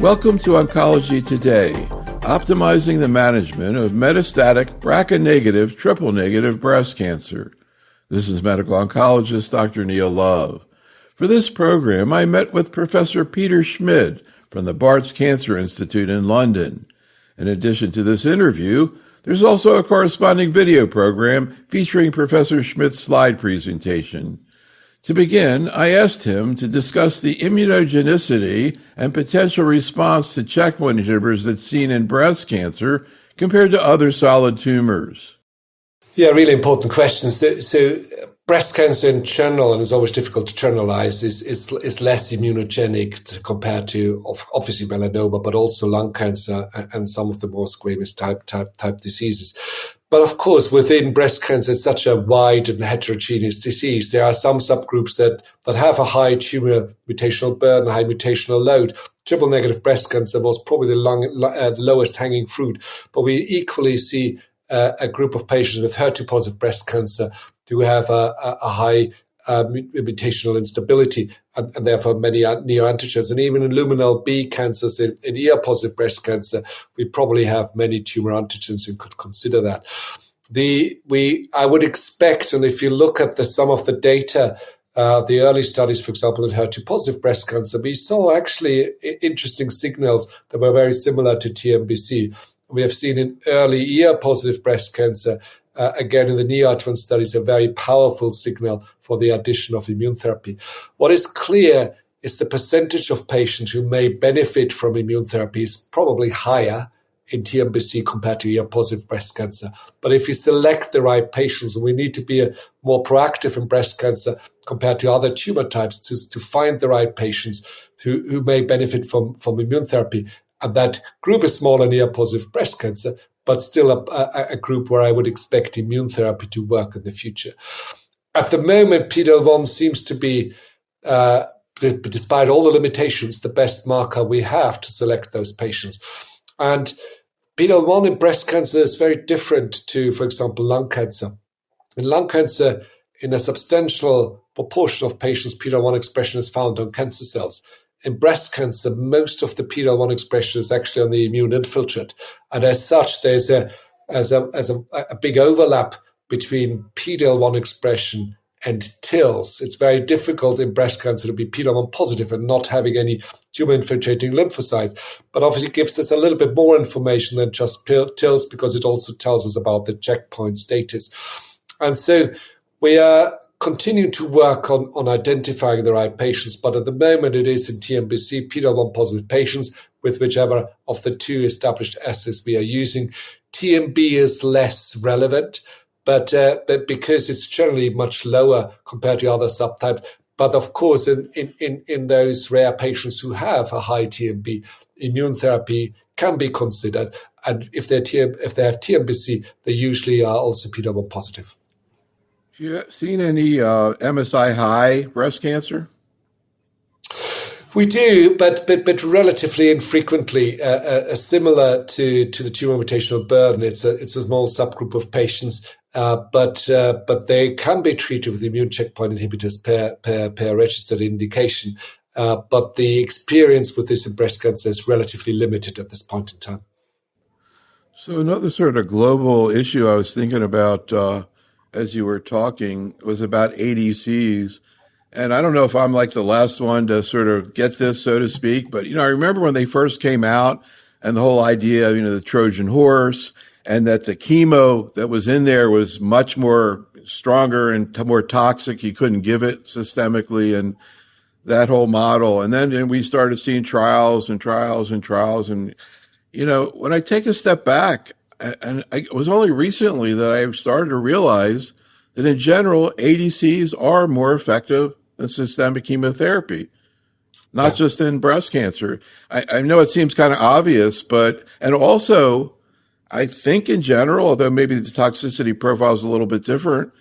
Welcome to Oncology Today, optimizing the management of metastatic BRCA-negative, triple-negative breast cancer. This is medical oncologist Dr. Neil Love. For this program, I met with Professor Peter Schmid from the Barts Cancer Institute in London. In addition to this interview, there's also a corresponding video program featuring Professor Schmid's slide presentation. To begin, I asked him to discuss the immunogenicity and potential response to checkpoint inhibitors that's seen in breast cancer compared to other solid tumors. Yeah, really important question. So breast cancer in general, and it's always difficult to generalize, is less immunogenic compared to obviously melanoma, but also lung cancer and some of the more squamous type diseases. But of course, within breast cancer, it's such a wide and heterogeneous disease. There are some subgroups that have a high tumor mutational burden, high mutational load. Triple-negative breast cancer was probably the lowest hanging fruit. But we equally see a group of patients with HER2-positive breast cancer who have a high mutational instability and therefore many neoantigens. And even in luminal B cancers, in ER-positive breast cancer, we probably have many tumor antigens and could consider that. I would expect, and if you look at some of the data, the early studies, for example, in HER2-positive breast cancer, we saw actually interesting signals that were very similar to TNBC. We have seen in early ER-positive breast cancer, again, in the neoadjuvant studies, a very powerful signal for the addition of immune therapy. What is clear is the percentage of patients who may benefit from immune therapy is probably higher in TNBC compared to ER-positive breast cancer. But if we select the right patients, we need to be more proactive in breast cancer compared to other tumor types to find the right patients who may benefit from immune therapy. And that group is smaller in ER-positive breast cancer, but still a group where I would expect immune therapy to work in the future. At the moment, PD-L1 seems to be, despite all the limitations, the best marker we have to select those patients. And PD-L1 in breast cancer is very different to, for example, lung cancer. In lung cancer, in a substantial proportion of patients, PD-L1 expression is found on cancer cells. In breast cancer, most of the PD-L1 expression is actually on the immune infiltrate. And as such, there's a big overlap between PD-L1 expression and TILs. It's very difficult in breast cancer to be PD-L1 positive and not having any tumor-infiltrating lymphocytes. But obviously it gives us a little bit more information than just TILs because it also tells us about the checkpoint status. And so we are continue to work on identifying the right patients, but at the moment it is in TNBC, PD-L1 positive patients with whichever of the two established assays we are using. TNB is less relevant, but because it's generally much lower compared to other subtypes. But of course, in those rare patients who have a high TNB, immune therapy can be considered. And if they have TNBC, they usually are also PD-L1 positive. Have you seen any MSI high breast cancer? We do, but relatively infrequently. Similar to the tumor mutational burden, it's a small subgroup of patients, but they can be treated with immune checkpoint inhibitors per registered indication. But the experience with this in breast cancer is relatively limited at this point in time. So another sort of global issue I was thinking about as you were talking was about ADCs. And I don't know if I'm like the last one to sort of get this, so to speak, but, I remember when they first came out and the whole idea, the Trojan horse, and that the chemo that was in there was much more stronger and more toxic. You couldn't give it systemically and that whole model. And then we started seeing trials. And, when I take a step back, and it was only recently that I started to realize that in general, ADCs are more effective than systemic chemotherapy, not just in breast cancer. I know it seems kind of obvious, and also I think in general, although maybe the toxicity profile is a little bit different,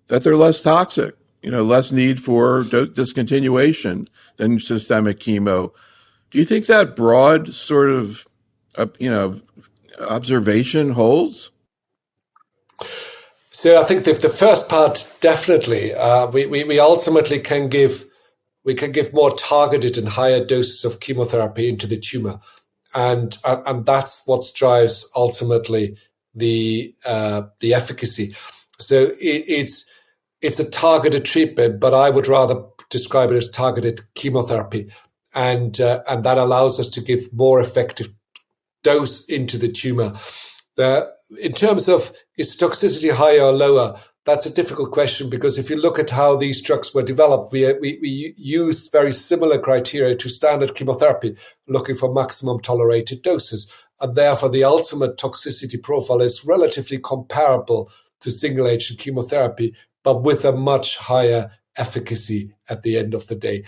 that they're less toxic, less need for discontinuation than systemic chemo. Do you think that broad sort of, observation holds? So I think the first part, definitely. We ultimately can give we can give more targeted and higher doses of chemotherapy into the tumor. And that's what drives ultimately the efficacy. So it's a targeted treatment, but I would rather describe it as targeted chemotherapy, and that allows us to give more effective dose into the tumor. In terms of is toxicity higher or lower, that's a difficult question, because if you look at how these drugs were developed, we use very similar criteria to standard chemotherapy, looking for maximum tolerated doses. And therefore, the ultimate toxicity profile is relatively comparable to single-agent chemotherapy, but with a much higher efficacy at the end of the day.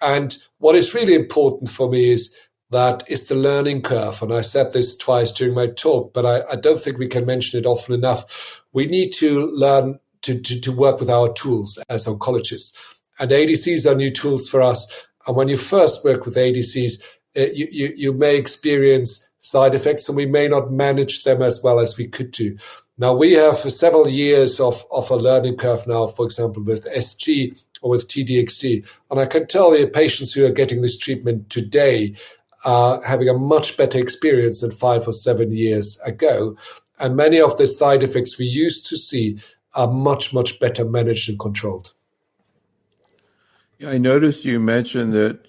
And what is really important for me is that is the learning curve. And I said this twice during my talk, but I don't think we can mention it often enough. We need to learn to work with our tools as oncologists. And ADCs are new tools for us. And when you first work with ADCs, you may experience side effects, and we may not manage them as well as we could do. Now, we have several years of a learning curve now, for example, with SG or with TDXD. And I can tell you, patients who are getting this treatment today are having a much better experience than 5 or 7 years ago. And many of the side effects we used to see are much, much better managed and controlled. Yeah, I noticed you mentioned that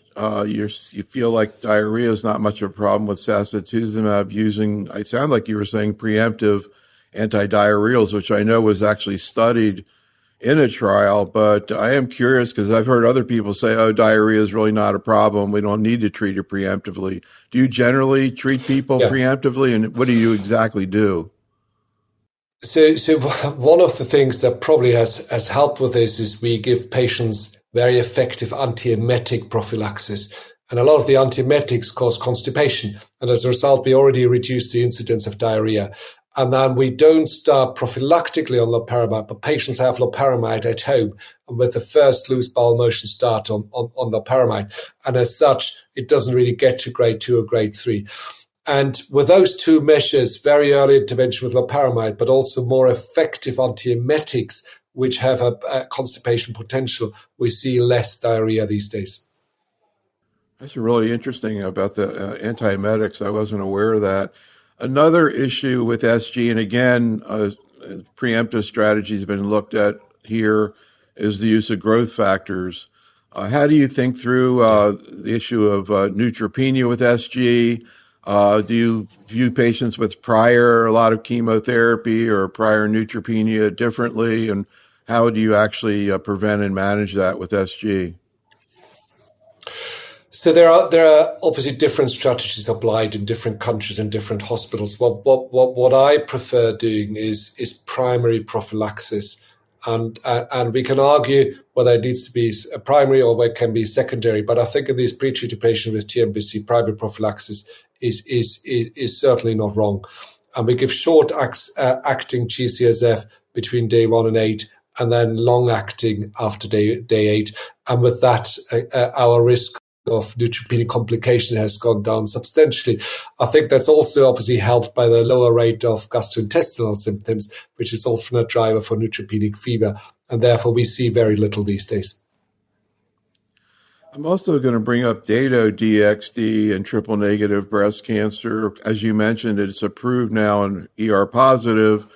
you feel like diarrhea is not much of a problem with sacituzumab using, I sound like you were saying, preemptive antidiarrheals, which I know was actually studied in a trial, but I am curious because I've heard other people say, oh, diarrhea is really not a problem. We don't need to treat it preemptively. Do you generally treat people preemptively, and what do you exactly do? So one of the things that probably has helped with this is we give patients very effective antiemetic prophylaxis. And a lot of the antiemetics cause constipation. And as a result, we already reduce the incidence of diarrhea. And then we don't start prophylactically on loperamide, but patients have loperamide at home, and with the first loose bowel motion start on loperamide. And as such, it doesn't really get to grade 2 or grade 3. And with those two measures, very early intervention with loperamide, but also more effective antiemetics, which have a constipation potential, we see less diarrhea these days. That's really interesting about the antiemetics. I wasn't aware of that. Another issue with SG, and again, preemptive strategy has been looked at here, is the use of growth factors. How do you think through the issue of neutropenia with SG? Do you view patients with a lot of chemotherapy or prior neutropenia differently? And how do you actually prevent and manage that with SG? So there are obviously different strategies applied in different countries and different hospitals. What I prefer doing is primary prophylaxis, and we can argue whether it needs to be a primary or whether it can be secondary. But I think in these pre-treated patients with TNBC, primary prophylaxis is certainly not wrong. And we give short acting GCSF between day 1 and 8, and then long acting after day 8. And with that, our risk of neutropenic complication has gone down substantially. I think that's also obviously helped by the lower rate of gastrointestinal symptoms, which is often a driver for neutropenic fever. And therefore, we see very little these days. I'm also going to bring up Dato-DXd and triple-negative breast cancer. As you mentioned, it's approved now in ER positive,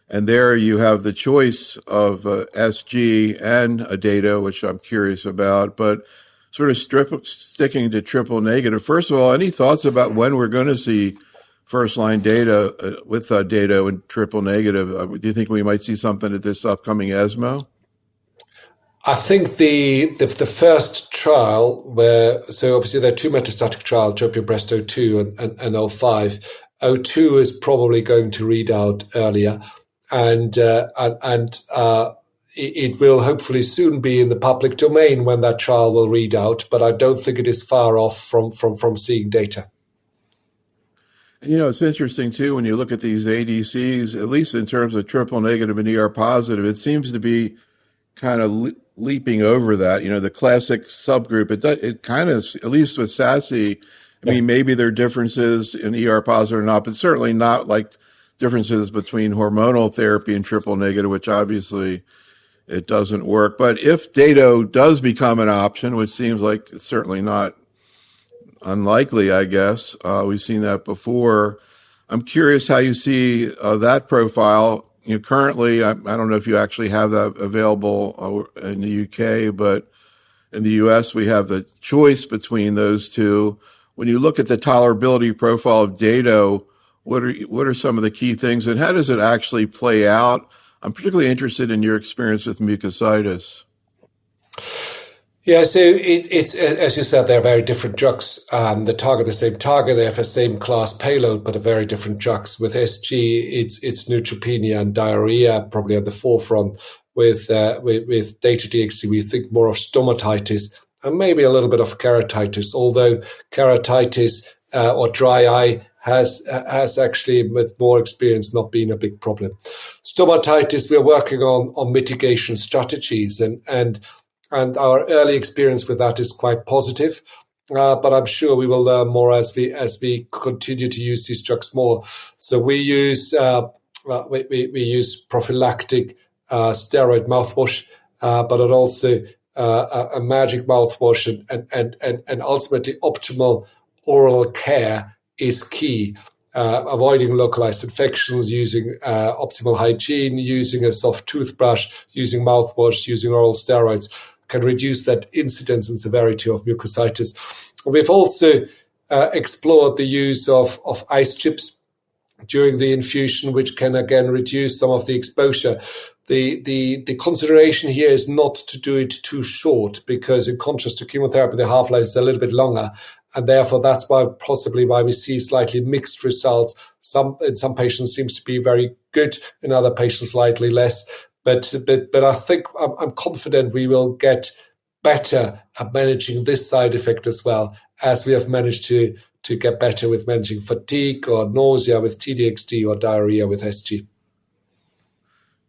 and there you have the choice of SG and a Dato, which I'm curious about. But sort of sticking to triple-negative, first of all, any thoughts about when we're going to see first-line data with Dato and triple-negative? Do you think we might see something at this upcoming ESMO? I think the first trial so obviously there are two metastatic trials, TROPION-Breast-02 and 05. 02 is probably going to read out earlier, and it will hopefully soon be in the public domain when that trial will read out, but I don't think it is far off from seeing data. And, it's interesting, too, when you look at these ADCs, at least in terms of triple-negative and ER positive, it seems to be kind of leaping over that, the classic subgroup. It kind of, at least with SASE, I mean, maybe there are differences in ER positive or not, but certainly not like differences between hormonal therapy and triple negative, which obviously it doesn't work. But if Dato does become an option, which seems like it's certainly not unlikely, I guess, we've seen that before. I'm curious how you see that profile. Currently, I don't know if you actually have that available in the UK, but in the US, we have the choice between those two. When you look at the tolerability profile of Dato, what are some of the key things, and how does it actually play out? I'm particularly interested in your experience with mucositis. Yeah, so it's as you said, they're very different drugs. They target the same target, they have the same class payload, but are very different drugs. With SG, it's neutropenia and diarrhea probably at the forefront. With Dato-DXd, we think more of stomatitis and maybe a little bit of keratitis. Although keratitis or dry eye has actually, with more experience, not been a big problem. Stomatitis, we're working on mitigation strategies, and our early experience with that is quite positive. But I'm sure we will learn more as we continue to use these drugs more. So we use prophylactic steroid mouthwash, but it also a magic mouthwash, and ultimately optimal oral care is key. Avoiding localized infections, using optimal hygiene, using a soft toothbrush, using mouthwash, using oral steroids can reduce that incidence and severity of mucositis. We've also explored the use of ice chips during the infusion, which can again reduce some of the exposure. The consideration here is not to do it too short, because in contrast to chemotherapy, the half-life is a little bit longer. And therefore, that's possibly why we see slightly mixed results. In some patients seems to be very good, in other patients slightly less. But I think I'm confident we will get better at managing this side effect as well, as we have managed to get better with managing fatigue or nausea with T-DXd or diarrhea with SG.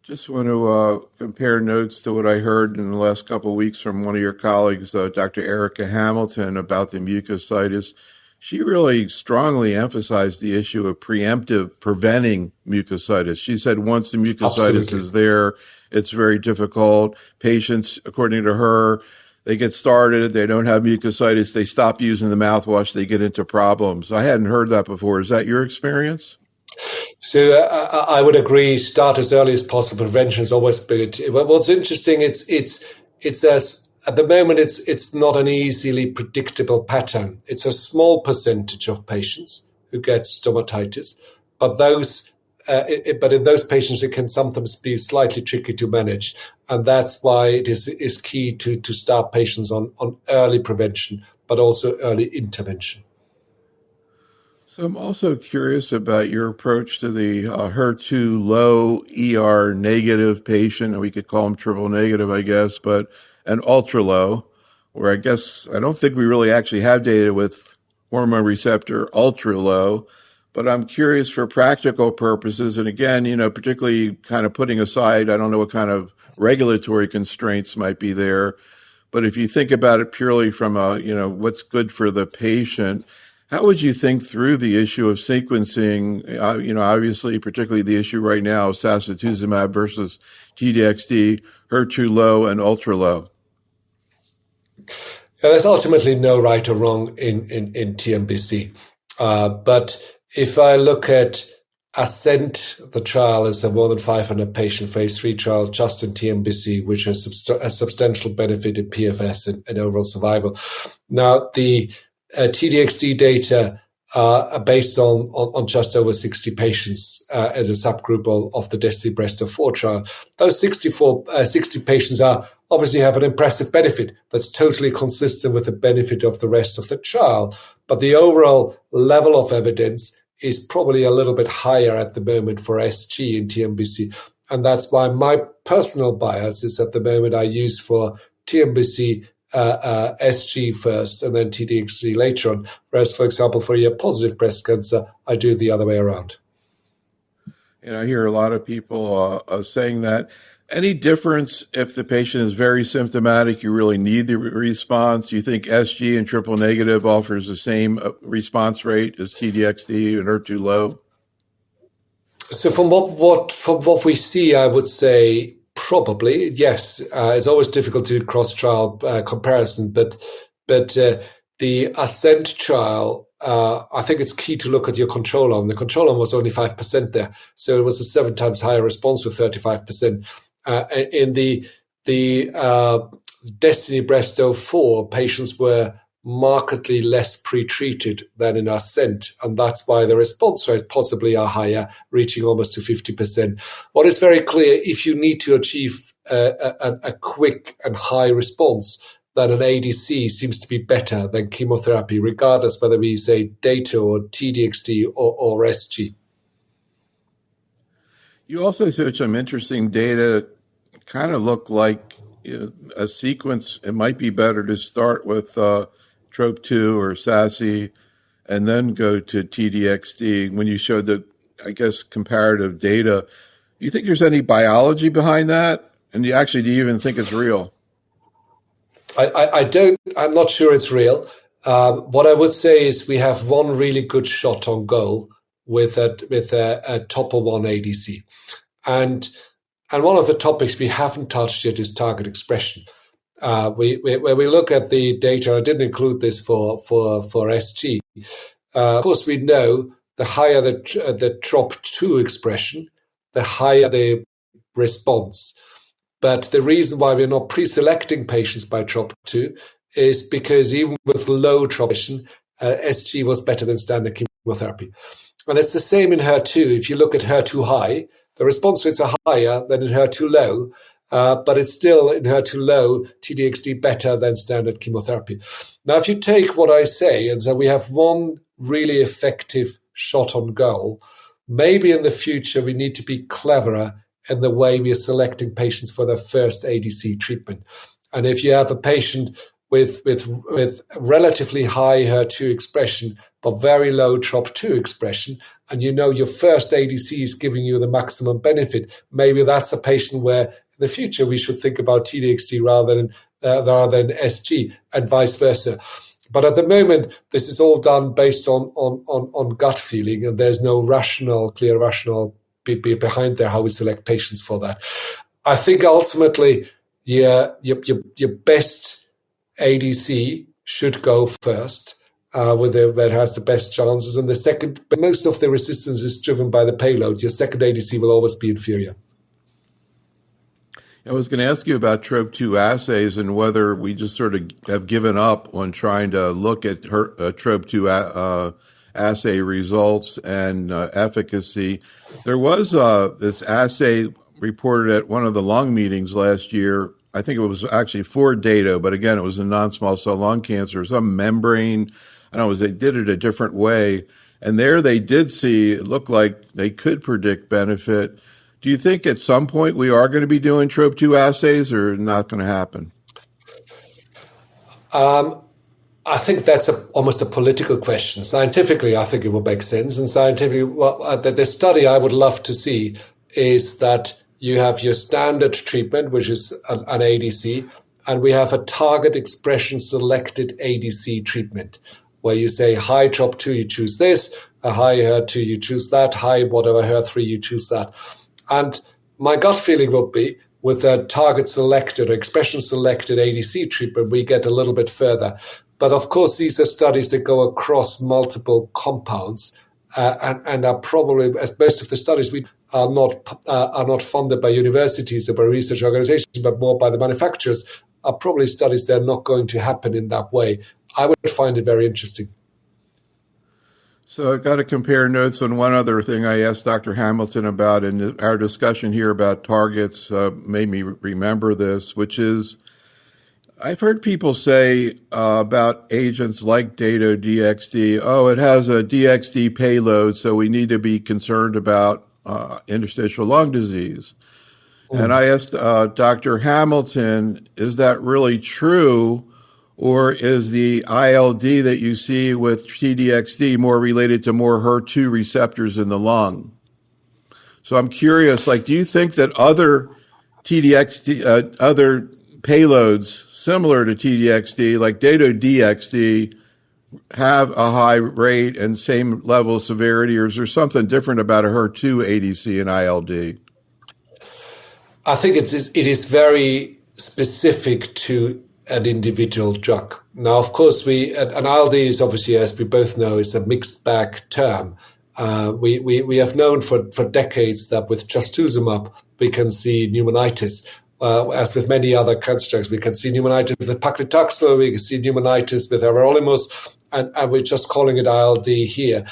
Just want to compare notes to what I heard in the last couple of weeks from one of your colleagues, Dr. Erica Hamilton, about the mucositis. She really strongly emphasized the issue of preventing mucositis. She said once the mucositis is there, it's very difficult. Patients, according to her, they get started, they don't have mucositis, they stop using the mouthwash, they get into problems. I hadn't heard that before. Is that your experience? So I would agree. Start as early as possible. Prevention is always good. What's interesting, it's as at the moment it's not an easily predictable pattern. It's a small percentage of patients who get stomatitis, but in those patients it can sometimes be slightly tricky to manage, and that's why it is key to start patients on early prevention, but also early intervention. So I'm also curious about your approach to the HER2 low ER negative patient, and we could call them triple negative, I guess, but an ultra low, where I don't think we really actually have data with hormone receptor ultra low, but I'm curious for practical purposes. And again, particularly kind of putting aside, I don't know what kind of regulatory constraints might be there, but if you think about it purely from what's good for the patient, how would you think through the issue of sequencing, obviously, particularly the issue right now of sacituzumab versus T-DXd, HER2 low and ultra low? There's ultimately no right or wrong in TNBC. But if I look at Ascent, the trial is a more than 500 patient phase 3 trial just in TNBC, which has a substantial benefit in PFS and overall survival. Now, the T-DXd data are based on just over 60 patients as a subgroup of the Destiny Breast 4 trial. Those 60 patients obviously have an impressive benefit that's totally consistent with the benefit of the rest of the trial. But the overall level of evidence is probably a little bit higher at the moment for SG in TNBC. And that's why my personal bias is at the moment I use for TNBC SG first and then T-DXd later on. Whereas, for example, for ER-positive breast cancer, I do the other way around. And I hear a lot of people saying that. Any difference if the patient is very symptomatic, you really need the response? Do you think SG and triple negative offers the same response rate as T-DXd and HER2 low? So from what we see, I would say Probably, yes. It's always difficult to do cross-trial comparison, but the ASCENT trial, I think it's key to look at your control arm. The control arm was only 5% there, so it was a 7 times higher response with 35%. In the Destiny Breast 04, patients were markedly less pre-treated than in ASCENT, and that's why the response rates possibly are higher, reaching almost to 50%. What is very clear, if you need to achieve a quick and high response, then an ADC seems to be better than chemotherapy, regardless whether we say data or TDXD or SG. You also showed some interesting data, kind of look like a sequence. It might be better to start with TROP2 or SASE and then go to TDXD when you showed the, I guess, comparative data. Do you think there's any biology behind that? And do you even think it's real? I'm not sure it's real. What I would say is we have one really good shot on goal with a topo-1 ADC. And one of the topics we haven't touched yet is target expression. When we look at the data, I didn't include this for SG. Of course, we know the higher the TROP2 expression, the higher the response. But the reason why we're not pre-selecting patients by TROP2 is because even with low TROP expression, SG was better than standard chemotherapy. And it's the same in HER2. If you look at HER2 high, the response rates are higher than in HER2 low, but it's still in HER2 low, TDXD better than standard chemotherapy. Now, if you take what I say, and so we have one really effective shot on goal, maybe in the future we need to be cleverer in the way we are selecting patients for their first ADC treatment. And if you have a patient with relatively high HER2 expression, but very low TROP2 expression, and you know your first ADC is giving you the maximum benefit, maybe that's a patient where in the future we should think about TDXD rather than SG, and vice versa. But at the moment, this is all done based on gut feeling, and there's no clear rational behind there how we select patients for that. I think ultimately your best ADC should go first, that has the best chances, and the second, most of the resistance is driven by the payload. Your second ADC will always be inferior. I was going to ask you about TROP2 assays and whether we just sort of have given up on trying to look at TROP2 assay results and efficacy. There was this assay reported at one of the lung meetings last year. I think it was actually for Dato, but again, it was in non-small cell lung cancer, some membrane. I don't know, they did it a different way. And there they did see, it looked like they could predict benefit. Do you think at some point we are going to be doing TROP2 assays or not going to happen? I think that's almost a political question. Scientifically, I think it would make sense. And scientifically, the study I would love to see is that you have your standard treatment, which is an ADC, and we have a target expression selected ADC treatment, where you say high TROP2, you choose this, a high HER2, you choose that, high whatever HER3, you choose that. And my gut feeling would be with a target selected or expression selected ADC treatment, we get a little bit further. But of course, these are studies that go across multiple compounds and are probably, as most of the studies we are not funded by universities or by research organizations, but more by the manufacturers, are probably studies that are not going to happen in that way. I would find it very interesting. So I've got to compare notes on one other thing I asked Dr. Hamilton about, and our discussion here about targets made me remember this, which is I've heard people say about agents like Dato-DXd, oh, it has a DXd payload, so we need to be concerned about interstitial lung disease. And I asked Dr. Hamilton, is that really true? Or is the ILD that you see with TDXD more related to more HER2 receptors in the lung? So I'm curious, do you think that other TDXD, other payloads similar to TDXD, like Dato-DXD, have a high rate and same level of severity, or is there something different about a HER2 ADC and ILD? I think it is very specific to an individual drug. Now, of course, an ILD is obviously, as we both know, is a mixed bag term. We have known for decades that with trastuzumab, we can see pneumonitis. As with many other cancer drugs, we can see pneumonitis with paclitaxel, we can see pneumonitis with everolimus, and we're just calling it ILD here.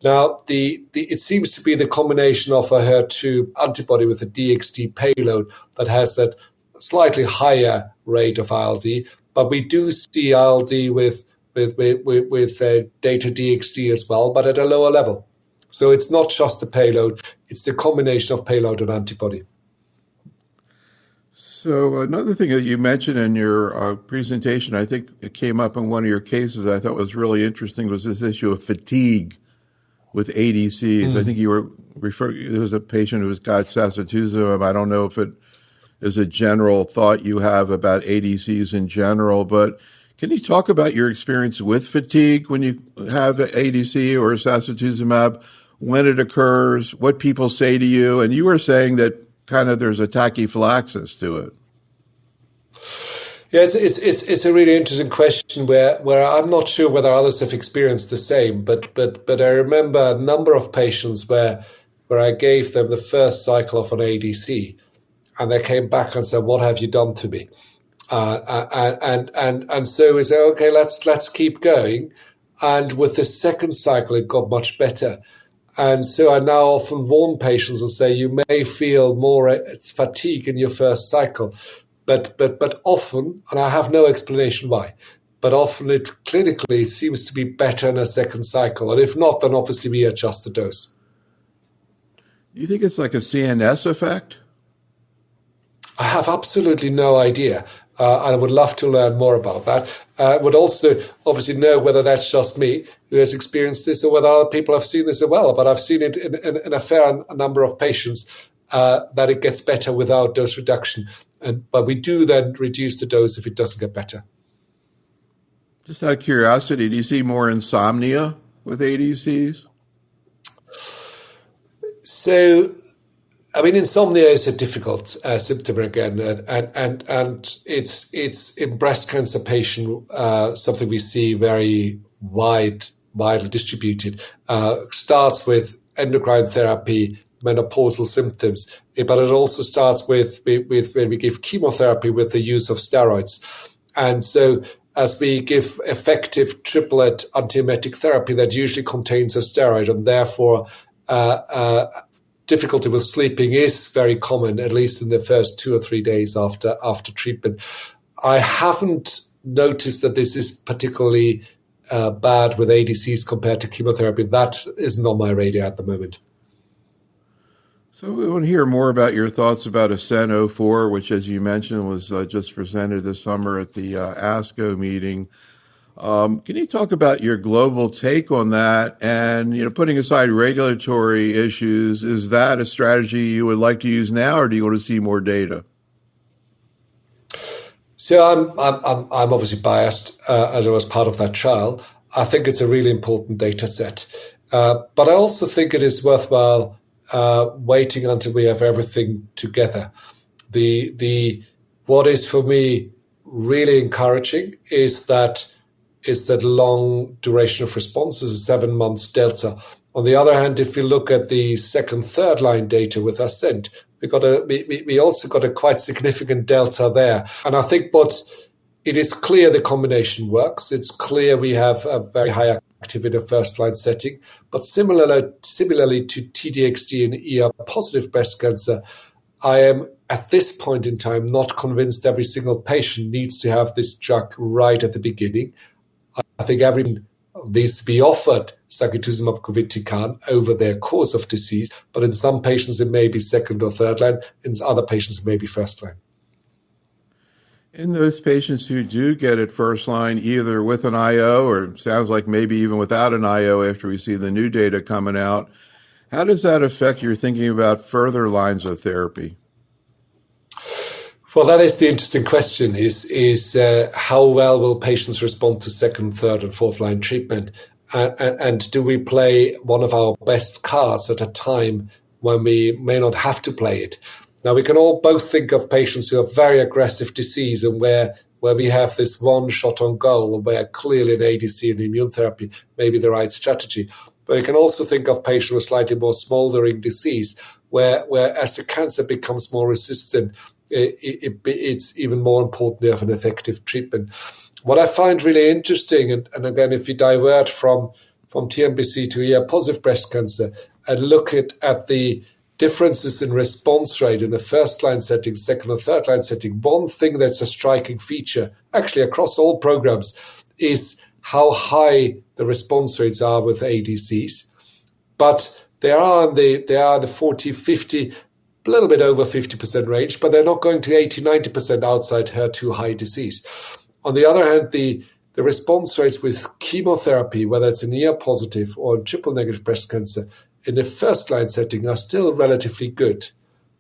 Now, it seems to be the combination of a HER2 antibody with a DXd payload that has that slightly higher rate of ILD, but we do see ILD with data DXd as well, but at a lower level. So it's not just the payload, it's the combination of payload and antibody. So another thing that you mentioned in your presentation, I think it came up in one of your cases I thought was really interesting, was this issue of fatigue with ADCs. I think you were referring, there was a patient who's got sacituzumab. I don't know if it is a general thought you have about ADCs in general, but can you talk about your experience with fatigue when you have an ADC or sacituzumab, when it occurs, what people say to you? And you were saying that kind of there's a tachyphylaxis to it. Yeah, it's a really interesting question where I'm not sure whether others have experienced the same, but I remember a number of patients where I gave them the first cycle of an ADC, and they came back and said, "What have you done to me?" And so we said, "Okay, let's keep going." And with the second cycle, it got much better. And so I now often warn patients and say, you may feel more fatigue in your first cycle, but often, and I have no explanation why, but often it clinically seems to be better in a second cycle. And if not, then obviously we adjust the dose. You think it's like a CNS effect? I have absolutely no idea. I would love to learn more about that. I would also obviously know whether that's just me who has experienced this or whether other people have seen this as well. But I've seen it in a fair number of patients that it gets better without dose reduction. But we do then reduce the dose if it doesn't get better. Just out of curiosity, do you see more insomnia with ADCs? So, I mean, insomnia is a difficult symptom again, and it's in breast cancer patient something we see very widely distributed. Starts with endocrine therapy, menopausal symptoms, but it also starts with when we give chemotherapy with the use of steroids, and so as we give effective triplet antiemetic therapy that usually contains a steroid, and therefore difficulty with sleeping is very common, at least in the first 2 or 3 days after treatment. I haven't noticed that this is particularly bad with ADCs compared to chemotherapy. That isn't on my radar at the moment. So we want to hear more about your thoughts about ASCENT-04, which, as you mentioned, was just presented this summer at the ASCO meeting. Can you talk about your global take on that? And, putting aside regulatory issues, is that a strategy you would like to use now, or do you want to see more data? So I'm obviously biased as I was part of that trial. I think it's a really important data set. But I also think it is worthwhile waiting until we have everything together. What is for me really encouraging is that long duration of response is a 7 months delta. On the other hand, if you look at the second, third line data with ASCENT, we also got a quite significant delta there. And I think it is clear the combination works. It's clear we have a very high activity in the first line setting. But similarly to TDXD and ER positive breast cancer, I am at this point in time not convinced every single patient needs to have this drug right at the beginning. I think everyone needs to be offered sacituzumab govitecan over their course of disease, but in some patients it may be second or third line, in other patients it may be first line. In those patients who do get it first line, either with an IO or sounds like maybe even without an IO after we see the new data coming out, how does that affect your thinking about further lines of therapy? Well, that is the interesting question, is how well will patients respond to second, third, and fourth line treatment? And do we play one of our best cards at a time when we may not have to play it? Now, we can all both think of patients who have very aggressive disease and where we have this one shot on goal and where clearly an ADC and immune therapy may be the right strategy. But we can also think of patients with slightly more smoldering disease where as the cancer becomes more resistant, it's even more important to have an effective treatment. What I find really interesting, and again, if you divert from TNBC to ER-positive breast cancer and look at the differences in response rate in the first-line setting, second or third-line setting, one thing that's a striking feature, actually across all programs, is how high the response rates are with ADCs. But they are the 40, 50, a little bit over 50% range, but they're not going to 80, 90% outside HER2 high disease. On the other hand, the response rates with chemotherapy, whether it's in ER-positive or in triple-negative breast cancer, in the first-line setting are still relatively good.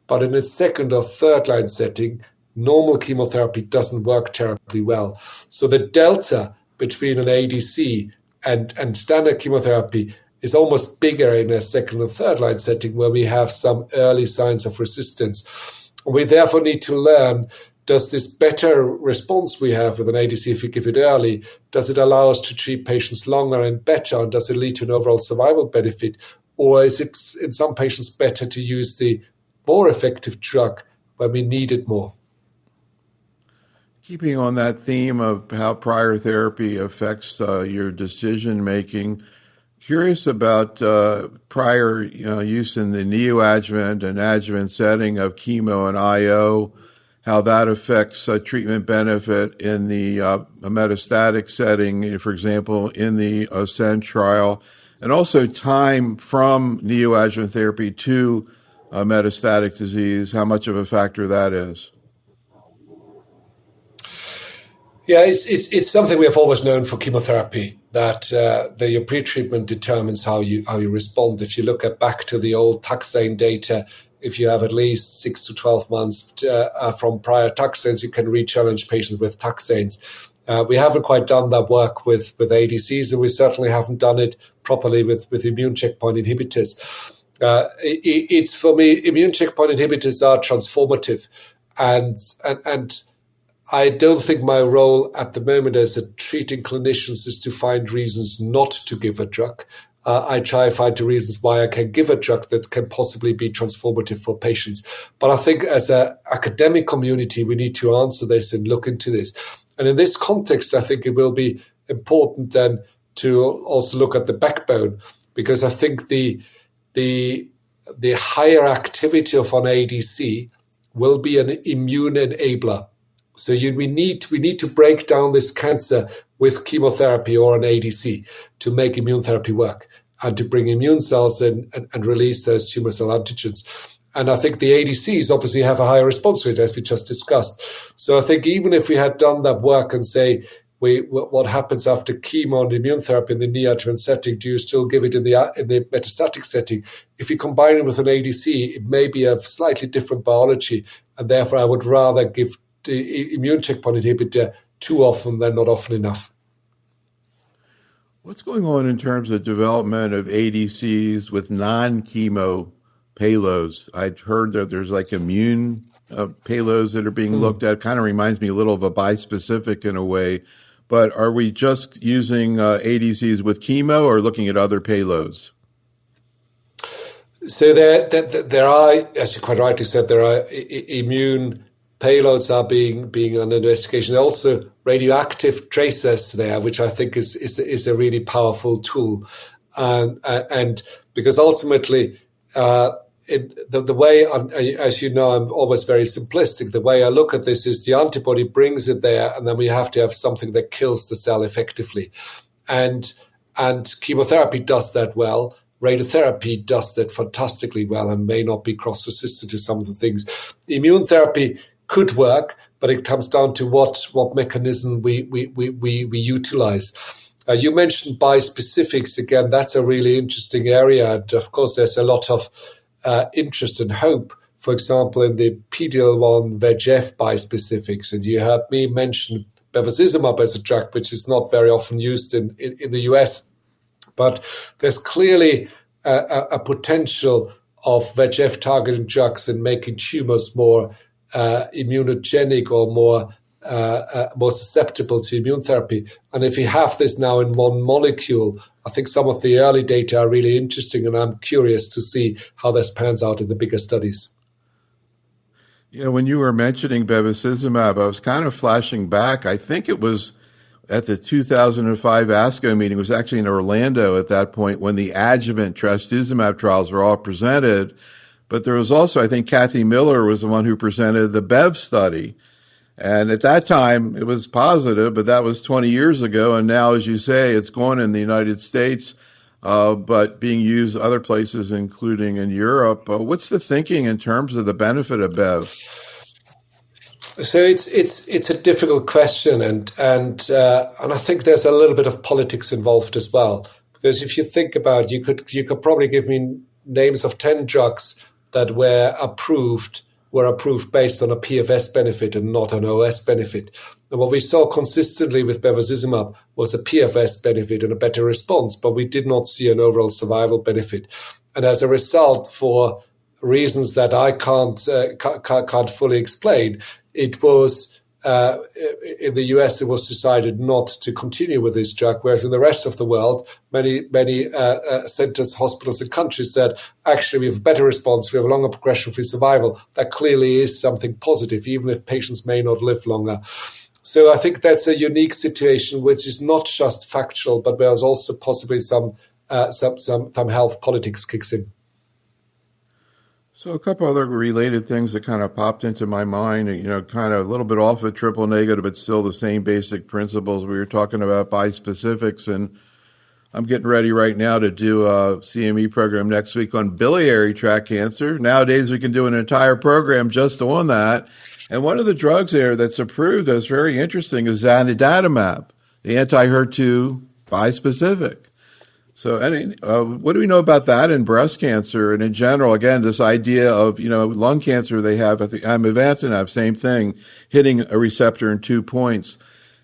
But in the second or third-line setting, normal chemotherapy doesn't work terribly well. So the delta between an ADC and standard chemotherapy is almost bigger in a second or third-line setting where we have some early signs of resistance. We therefore need to learn, does this better response we have with an ADC, if we give it early, does it allow us to treat patients longer and better, and does it lead to an overall survival benefit? Or is it in some patients better to use the more effective drug when we need it more? Keeping on that theme of how prior therapy affects your decision-making, curious about prior use in the neoadjuvant and adjuvant setting of chemo and IO, how that affects treatment benefit in the metastatic setting, for example, in the ASCEND trial, and also time from neoadjuvant therapy to metastatic disease, how much of a factor that is. Yeah, it's something we have always known for chemotherapy, that your pre-treatment determines how you respond. If you look back to the old taxane data, if you have at least 6 to 12 months from prior taxanes, you can re-challenge patients with taxanes. We haven't quite done that work with ADCs, and we certainly haven't done it properly with immune checkpoint inhibitors. It's for me, immune checkpoint inhibitors are transformative, and I don't think my role at the moment as a treating clinician is to find reasons not to give a drug. I try to find the reasons why I can give a drug that can possibly be transformative for patients. But I think as an academic community, we need to answer this and look into this. And in this context, I think it will be important then to also look at the backbone, because I think the higher activity of an ADC will be an immune enabler. So we need to break down this cancer with chemotherapy or an ADC to make immune therapy work and to bring immune cells in and release those tumor cell antigens. And I think the ADCs obviously have a higher response rate, as we just discussed. So I think even if we had done that work and say, what happens after chemo and immune therapy in the neoadjuvant setting, do you still give it in the metastatic setting? If you combine it with an ADC, it may be a slightly different biology, and therefore I would rather give the immune checkpoint inhibitor too often than not often enough. What's going on in terms of development of ADCs with non-chemo payloads? I've heard that there's like immune payloads that are being looked at. Kind of reminds me a little of a bispecific in a way. But are we just using ADCs with chemo or looking at other payloads? So there are, as you quite rightly said, there are immune payloads are being under investigation. There are also radioactive tracers there, which I think is a really powerful tool. And because ultimately, the way, as you know, I'm always very simplistic. The way I look at this is the antibody brings it there, and then we have to have something that kills the cell effectively. And chemotherapy does that well. Radiotherapy does that fantastically well and may not be cross-resistant to some of the things. Immune therapy could work, but it comes down to what mechanism we utilize. You mentioned bispecifics again. That's a really interesting area, and of course, there's a lot of interest and hope. For example, in the PD-L1 VEGF bispecifics, and you heard me mention bevacizumab as a drug, which is not very often used in the US, but there's clearly a potential of VEGF targeting drugs and making tumors more immunogenic or more susceptible to immune therapy. And if you have this now in one molecule, I think some of the early data are really interesting, and I'm curious to see how this pans out in the bigger studies. Yeah, when you were mentioning bevacizumab, I was kind of flashing back. I think it was at the 2005 ASCO meeting. It was actually in Orlando at that point when the adjuvant trastuzumab trials were all presented. But there was also, I think Kathy Miller was the one who presented the BEV study. And at that time, it was positive, but that was 20 years ago. And now, as you say, it's going in the United States, but being used other places, including in Europe. What's the thinking in terms of the benefit of BEV? So it's a difficult question, and I think there's a little bit of politics involved as well. Because if you think about, you could probably give me names of 10 drugs that were approved based on a PFS benefit and not an OS benefit. And what we saw consistently with bevacizumab was a PFS benefit and a better response, but we did not see an overall survival benefit. And as a result, for reasons that I can't fully explain, it was in the US, it was decided not to continue with this drug, whereas in the rest of the world, many centers, hospitals, and countries said, actually, we have a better response, we have a longer progression-free survival. That clearly is something positive, even if patients may not live longer. So I think that's a unique situation, which is not just factual, but there's also possibly some health politics kicks in. So a couple other related things that kind of popped into my mind, kind of a little bit off of triple negative, but still the same basic principles. We were talking about bispecifics, and I'm getting ready right now to do a CME program next week on biliary tract cancer. Nowadays, we can do an entire program just on that. And one of the drugs there that's approved that's very interesting is zanidatamab, the anti-HER2 bispecific. So, what do we know about that in breast cancer? And in general, again, this idea of, lung cancer, they have, I think, amivantamab, same thing, hitting a receptor in 2 points.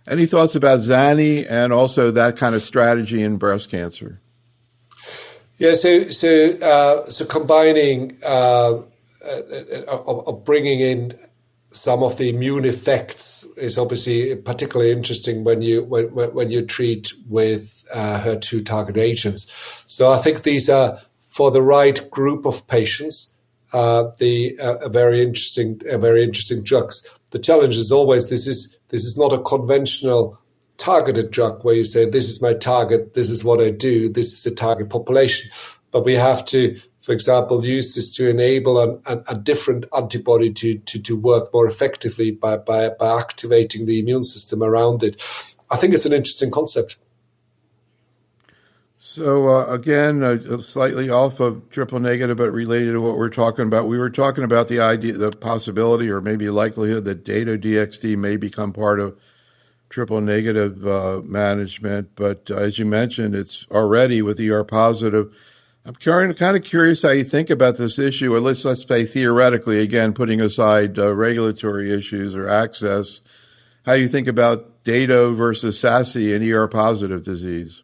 Any thoughts about Zani and also that kind of strategy in breast cancer? Yeah, so combining, bringing in some of the immune effects is obviously particularly interesting when you treat with HER2 target agents. So I think these are, for the right group of patients, very interesting drugs. The challenge is always this is not a conventional targeted drug where you say, this is my target, this is what I do, this is the target population. But we have to, for example, use this to enable a different antibody to work more effectively by activating the immune system around it. I think it's an interesting concept. So again, slightly off of triple negative, but related to what we're talking about. We were talking about the idea, the possibility, or maybe likelihood that Dato-DXd may become part of triple negative management. But as you mentioned, it's already with ER positive. I'm kind of curious how you think about this issue, or let's say theoretically, again, putting aside regulatory issues or access, how you think about Dato versus SASI in ER positive disease.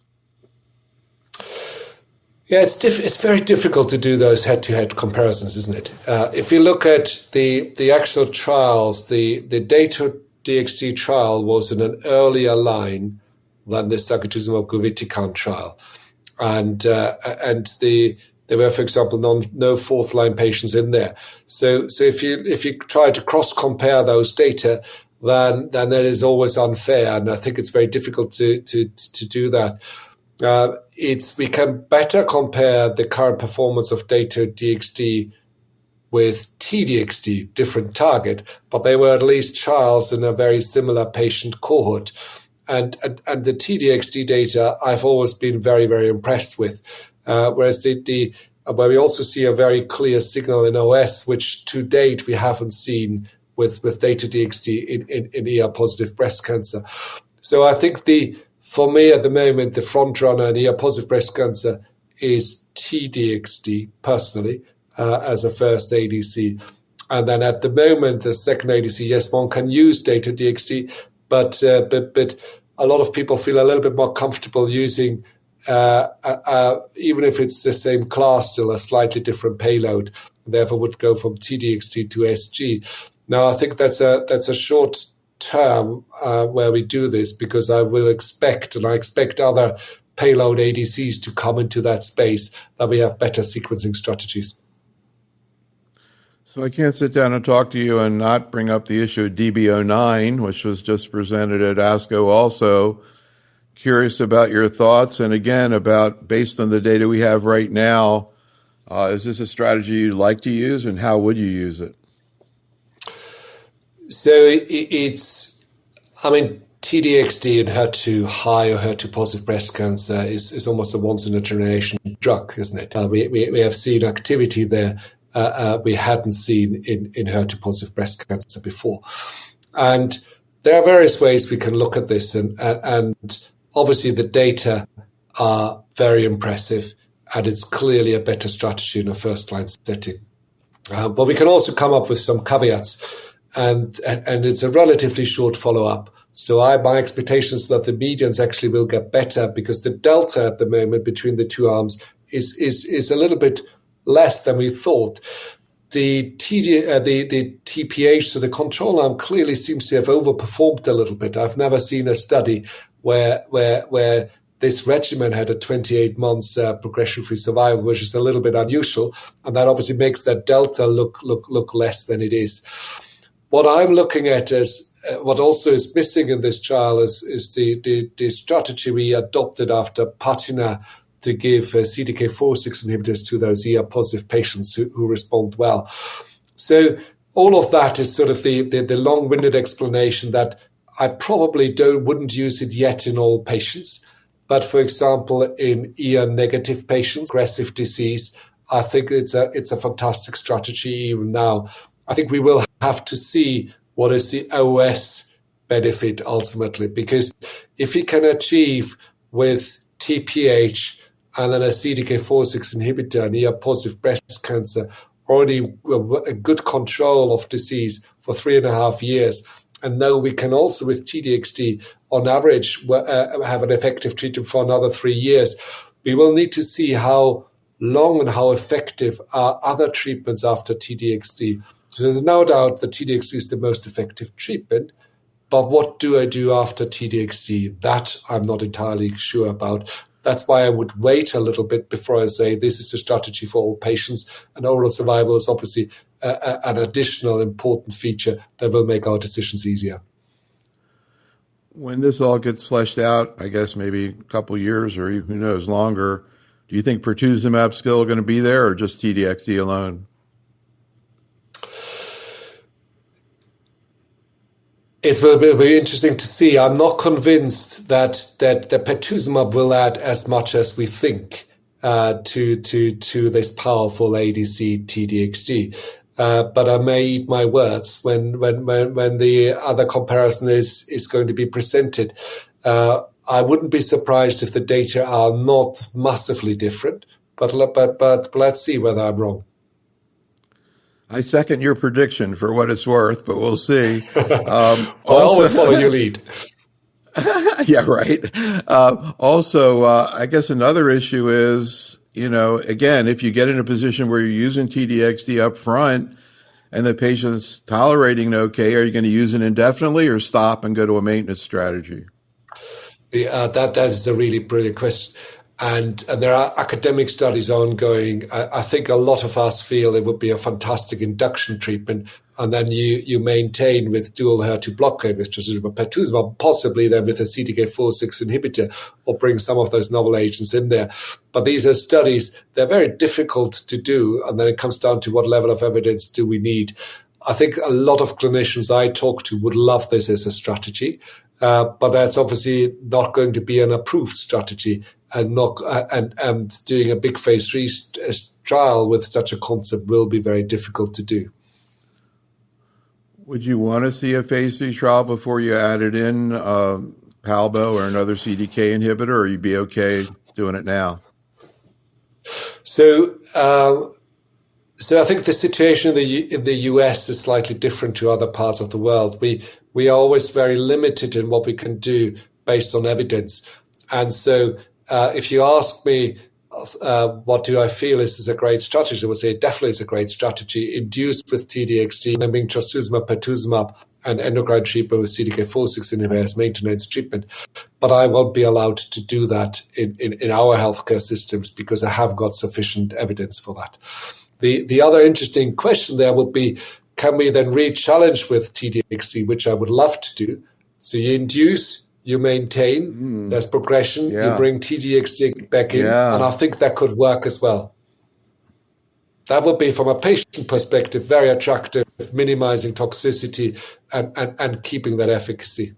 Yeah, it's very difficult to do those head-to-head comparisons, isn't it? If you look at the actual trials, the Dato-DXd trial was in an earlier line than the sacituzumab govitecan trial. And there were, for example, no fourth line patients in there. So if you try to cross compare those data, then that is always unfair, and I think it's very difficult to do that. We can better compare the current performance of Dato-DXd with T-DXd, different target, but they were at least trials in a very similar patient cohort. And the T-DXd data I've always been very, very impressed with, whereas where we also see a very clear signal in OS, which to date we haven't seen with Dato-DXd in ER-positive breast cancer. So I think for me at the moment, the front runner in ER-positive breast cancer is T-DXd, personally, as a first ADC. And then at the moment, as second ADC, yes, one can use Dato-DXd, but a lot of people feel a little bit more comfortable using even if it's the same class, still a slightly different payload. Therefore, would go from TDXT to SG. Now, I think that's a short term where we do this, because I expect other payload ADCs to come into that space, that we have better sequencing strategies. So I can't sit down and talk to you and not bring up the issue of DB09, which was just presented at ASCO also. Curious about your thoughts, and again, about, based on the data we have right now, is this a strategy you'd like to use, and how would you use it? So TDXT and HER2 high or HER2 positive breast cancer is almost a once in a generation drug, isn't it? We have seen activity there we hadn't seen in HER2 positive breast cancer before. And there are various ways we can look at this, and obviously the data are very impressive, and it's clearly a better strategy in a first-line setting. But we can also come up with some caveats, and it's a relatively short follow-up. So my expectation is that the medians actually will get better, because the delta at the moment between the two arms is a little bit less than we thought. The TPH, so the control arm, clearly seems to have overperformed a little bit. I've never seen a study where this regimen had a 28 months progression-free survival, which is a little bit unusual, and that obviously makes that delta look less than it is. What I'm looking at is what also is missing in this trial is the strategy we adopted after Patina to give CDK4/6 inhibitors to those ER-positive patients who respond well. So all of that is sort of the long-winded explanation that I probably wouldn't use it yet in all patients. But for example, in ER-negative patients, aggressive disease, I think it's a fantastic strategy even now. I think we will have to see what is the OS benefit ultimately, because if we can achieve with TPH and then a CDK4/6 inhibitor and ER-positive breast cancer already a good control of disease for 3.5 years, and now we can also with TDXT on average have an effective treatment for another 3 years, we will need to see how long and how effective are other treatments after TDXT. So there's no doubt that TDXT is the most effective treatment, but what do I do after TDXT? That I'm not entirely sure about. That's why I would wait a little bit before I say this is a strategy for all patients, and overall survival is obviously an additional important feature that will make our decisions easier. When this all gets fleshed out, I guess maybe a couple years or who knows longer, do you think pertuzumab's still going to be there, or just TDXT alone? It will be interesting to see. I'm not convinced that the pertuzumab will add as much as we think to this powerful ADC TDXT. But I may eat my words when the other comparison is going to be presented. I wouldn't be surprised if the data are not massively different. But let's see whether I'm wrong. I second your prediction for what it's worth, but we'll see. I always follow your lead. Yeah, right. I guess another issue is, again, if you get in a position where you're using TDXT up front and the patient's tolerating it okay, are you going to use it indefinitely or stop and go to a maintenance strategy? That is a really brilliant question. And there are academic studies ongoing. I think a lot of us feel it would be a fantastic induction treatment, and then you maintain with dual HER2 blockade, with pertuzumab, possibly then with a CDK4/6 inhibitor, or bring some of those novel agents in there. But these are studies, they're very difficult to do, and then it comes down to what level of evidence do we need. I think a lot of clinicians I talk to would love this as a strategy, but that's obviously not going to be an approved strategy. And doing a big phase 3 trial with such a concept will be very difficult to do. Would you want to see a phase 3 trial before you added in Palbo or another CDK inhibitor, or you'd be okay doing it now? So I think the situation in the US is slightly different to other parts of the world. We are always very limited in what we can do based on evidence, and so If you ask me, what do I feel is a great strategy, I would say it definitely is a great strategy, induced with TDXD, and then being trastuzumab, pertuzumab, and endocrine treatment with CDK4/6 inhibitors, maintenance treatment. But I won't be allowed to do that in our healthcare systems because I have got sufficient evidence for that. The other interesting question there would be, can we then re-challenge with TDXD, which I would love to do? So you induce, you maintain, there's progression, you bring TDXD back in, and I think that could work as well. That would be, from a patient perspective, very attractive, minimizing toxicity and keeping that efficacy.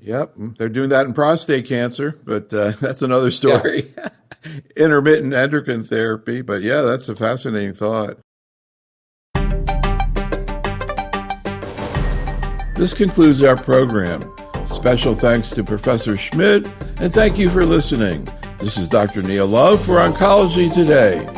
Yep, they're doing that in prostate cancer, but that's another story. Yeah. Intermittent endocrine therapy, but yeah, that's a fascinating thought. This concludes our program. Special thanks to Professor Schmid, and thank you for listening. This is Dr. Neil Love for Oncology Today.